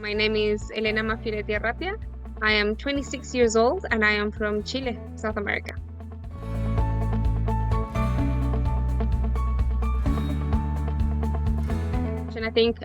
My name is Elena Maffioletti. I am 26 years old and I am from Chile, South America. And I think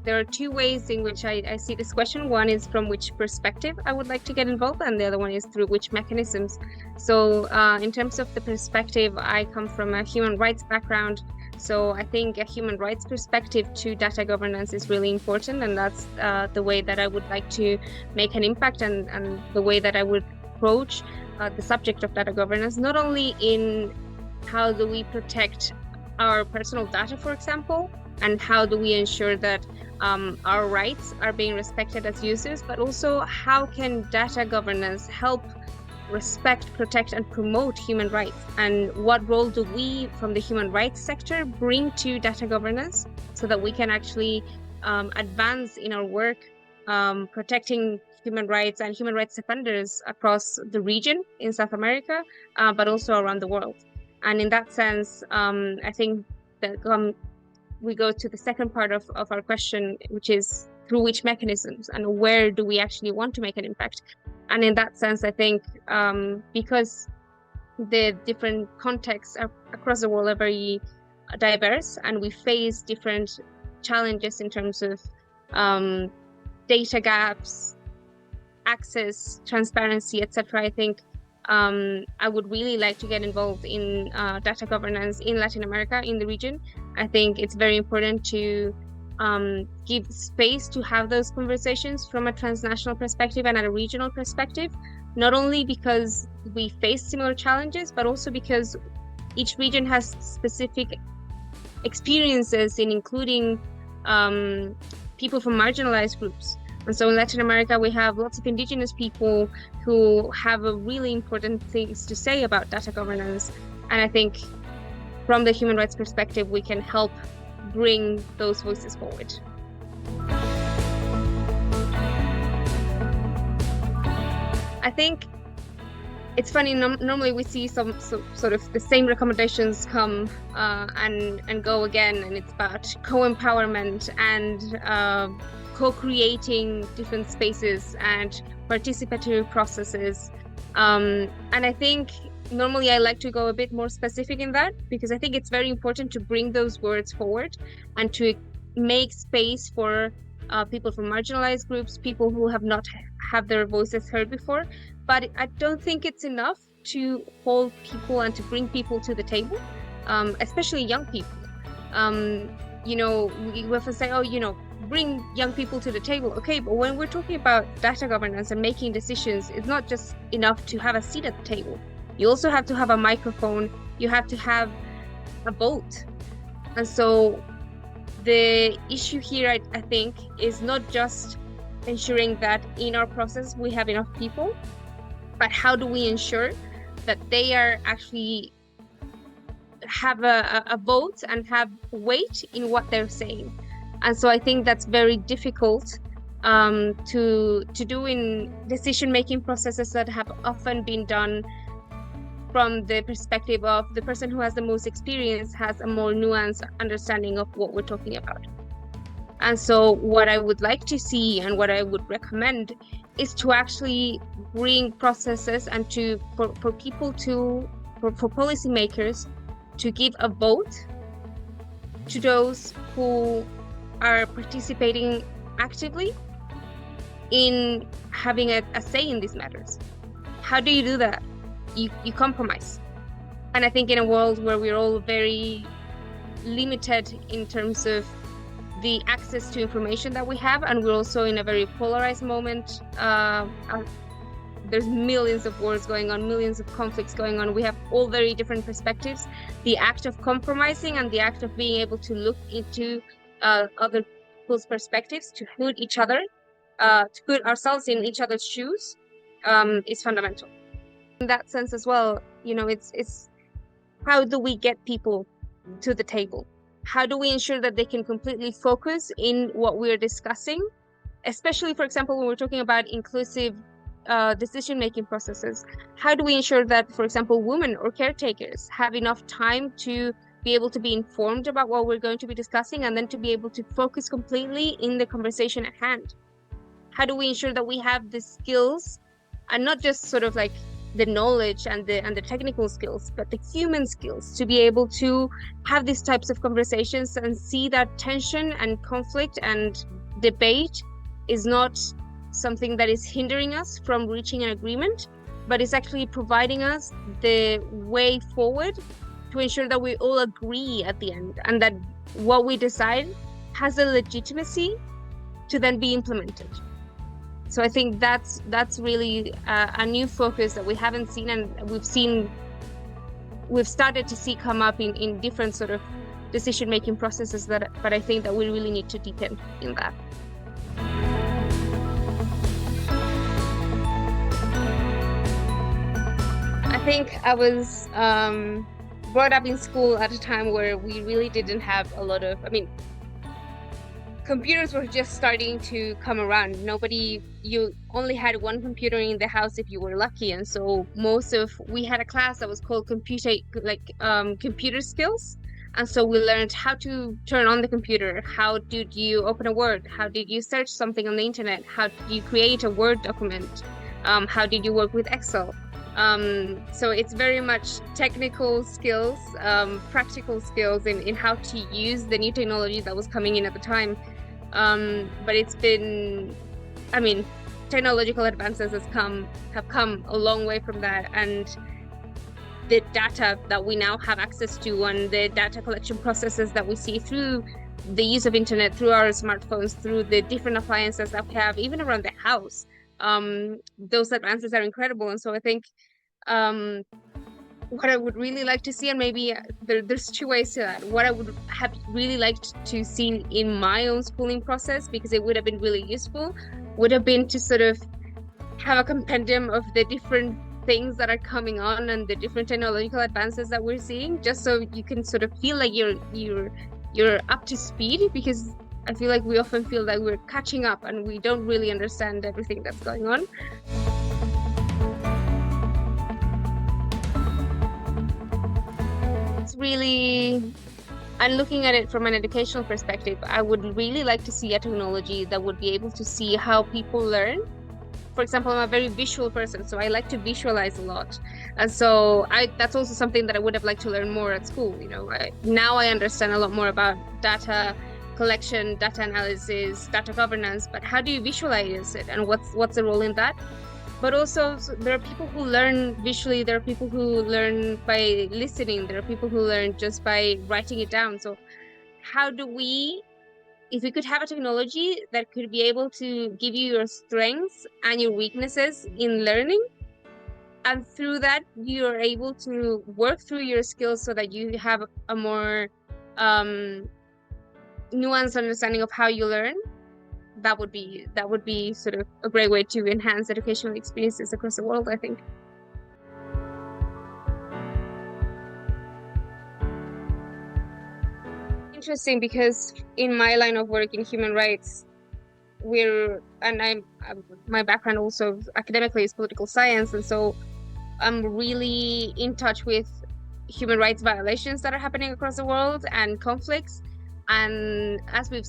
there are two ways in which I see this question. One is from which perspective I would like to get involved, and the other one is through which mechanisms. So in terms of the perspective, I come from a human rights background. So I think a human rights perspective to data governance is really important, and that's the way that I would like to make an impact and the way that I would approach the subject of data governance, not only in how do we protect our personal data, for example, and how do we ensure that our rights are being respected as users, but also how can data governance help respect, protect, and promote human rights, and what role do we from the human rights sector bring to data governance so that we can actually advance in our work protecting human rights and human rights defenders across the region in South America, but also around the world. And in that sense, I think that we go to the second part of our question, which is through which mechanisms and where do we actually want to make an impact. And in that sense, I think because the different contexts across the world are very diverse and we face different challenges in terms of data gaps, access, transparency, etc. I think I would really like to get involved in data governance in Latin America, in the region. I think it's very important to give space to have those conversations from a transnational perspective and at a regional perspective, not only because we face similar challenges, but also because each region has specific experiences in including people from marginalized groups. And so in Latin America, we have lots of indigenous people who have a really important things to say about data governance. And I think from the human rights perspective, we can help bring those voices forward. I think it's funny, normally we see some sort of the same recommendations come and go again, and it's about co-empowerment and co-creating different spaces and participatory processes. And I think normally I like to go a bit more specific in that, because I think it's very important to bring those words forward and to make space for people from marginalized groups, people who have not had their voices heard before. But I don't think it's enough to hold people and to bring people to the table, especially young people. We often say, bring young people to the table. Okay, but when we're talking about data governance and making decisions, it's not just enough to have a seat at the table. You also have to have a microphone. You have to have a vote. And so the issue here, I think, is not just ensuring that in our process we have enough people, but how do we ensure that they are actually have a vote and have weight in what they're saying. And so I think that's very difficult to do in decision-making processes that have often been done from the perspective of the person who has the most experience, has a more nuanced understanding of what we're talking about. And so what I would like to see and what I would recommend is to actually bring processes and for policymakers to give a vote to those who are participating actively in having a say in these matters. How do you do that? You compromise. And I think in a world where we're all very limited in terms of the access to information that we have, and we're also in a very polarized moment, there's millions of wars going on, millions of conflicts going on. We have all very different perspectives. The act of compromising and the act of being able to look into other people's perspectives, to put ourselves in each other's shoes, is fundamental. In that sense as well, it's how do we get people to the table? How do we ensure that they can completely focus in what we're discussing? Especially, for example, when we're talking about inclusive decision-making processes, how do we ensure that, for example, women or caretakers have enough time to be able to be informed about what we're going to be discussing and then to be able to focus completely in the conversation at hand? how do we ensure that we have the skills, and not just sort of like the knowledge and the technical skills, but the human skills to be able to have these types of conversations and see that tension and conflict and debate is not something that is hindering us from reaching an agreement, but is actually providing us the way forward to ensure that we all agree at the end, and that what we decide has a legitimacy to then be implemented. So I think that's really a new focus that we haven't seen, and we've started to see come up in different sort of decision-making processes, but I think that we really need to deepen in that. I think I was brought up in school at a time where we really didn't have a lot of, computers were just starting to come around. You only had one computer in the house if you were lucky, and so we had a class that was called computer skills, and so we learned how to turn on the computer, how did you open a Word, how did you search something on the internet, how did you create a Word document, how did you work with Excel. So it's very much technical skills, practical skills in how to use the new technology that was coming in at the time. But it's been, technological advances have come a long way from that, and the data that we now have access to and the data collection processes that we see through the use of internet, through our smartphones, through the different appliances that we have, even around the house, those advances are incredible. And so I think what I would really like to see, and maybe there's two ways to that. What I would have really liked to see in my own schooling process, because it would have been really useful, would have been to sort of have a compendium of the different things that are coming on and the different technological advances that we're seeing, just so you can sort of feel like you're up to speed, because I feel like we often feel that we're catching up and we don't really understand everything that's going on. I'm looking at it from an educational perspective. I would really like to see a technology that would be able to see how people learn. For example, I'm a very visual person, so I like to visualize a lot. And so that's also something that I would have liked to learn more at school. Now I understand a lot more about data collection, data analysis, data governance, but how do you visualize it, and what's the role in that? But also, there are people who learn visually, there are people who learn by listening, there are people who learn just by writing it down. So how do we, if we could have a technology that could be able to give you your strengths and your weaknesses in learning, and through that you're able to work through your skills so that you have a more nuanced understanding of how you learn, that would be sort of a great way to enhance educational experiences across the world, I think. Interesting, because in my line of work in human rights, my background also academically is political science, and so I'm really in touch with human rights violations that are happening across the world and conflicts. And as we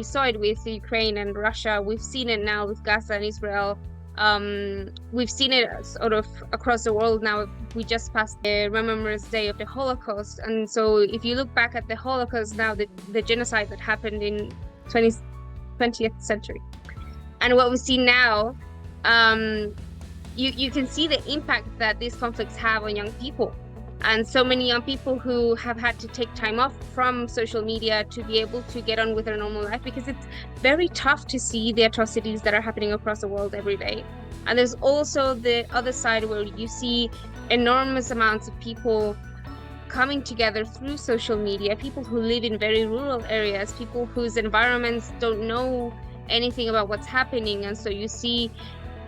saw it with Ukraine and Russia, we've seen it now with Gaza and Israel. We've seen it sort of across the world now. We just passed the Remembrance Day of the Holocaust. And so if you look back at the Holocaust now, the genocide that happened in 20th century, and what we see now, you can see the impact that these conflicts have on young people. And so many young people who have had to take time off from social media to be able to get on with their normal life, because it's very tough to see the atrocities that are happening across the world every day. And there's also the other side where you see enormous amounts of people coming together through social media, people who live in very rural areas, people whose environments don't know anything about what's happening. And so you see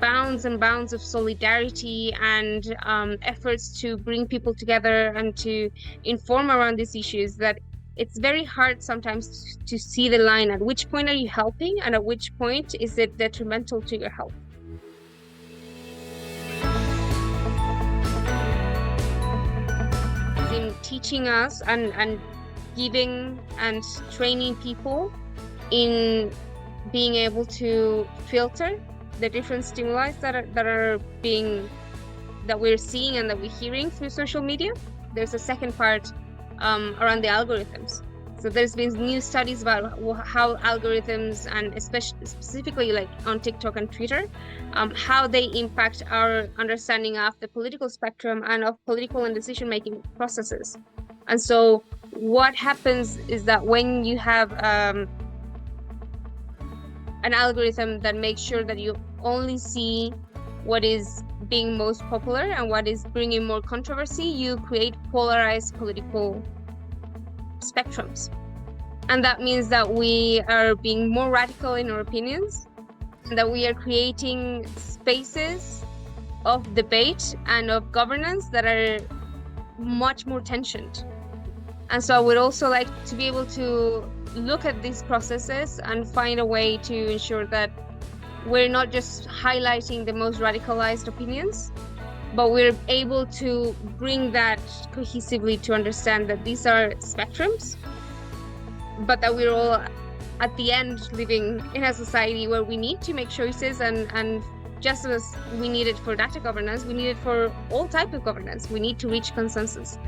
bounds and bounds of solidarity and efforts to bring people together and to inform around these issues, that it's very hard sometimes to see the line. At which point are you helping, and at which point is it detrimental to your health? In teaching us and giving and training people in being able to filter the different stimuli that we're seeing and that we're hearing through social media. There's a second part around the algorithms. So there's been new studies about how algorithms, and especially specifically like on TikTok and Twitter, how they impact our understanding of the political spectrum and of political and decision-making processes. And so what happens is that when you have an algorithm that makes sure that you only see what is being most popular and what is bringing more controversy, you create polarized political spectrums. And that means that we are being more radical in our opinions, and that we are creating spaces of debate and of governance that are much more tensioned. And so I would also like to be able to look at these processes and find a way to ensure that we're not just highlighting the most radicalized opinions, but we're able to bring that cohesively to understand that these are spectrums, but that we're all at the end living in a society where we need to make choices, and just as we need it for data governance, we need it for all types of governance. We need to reach consensus.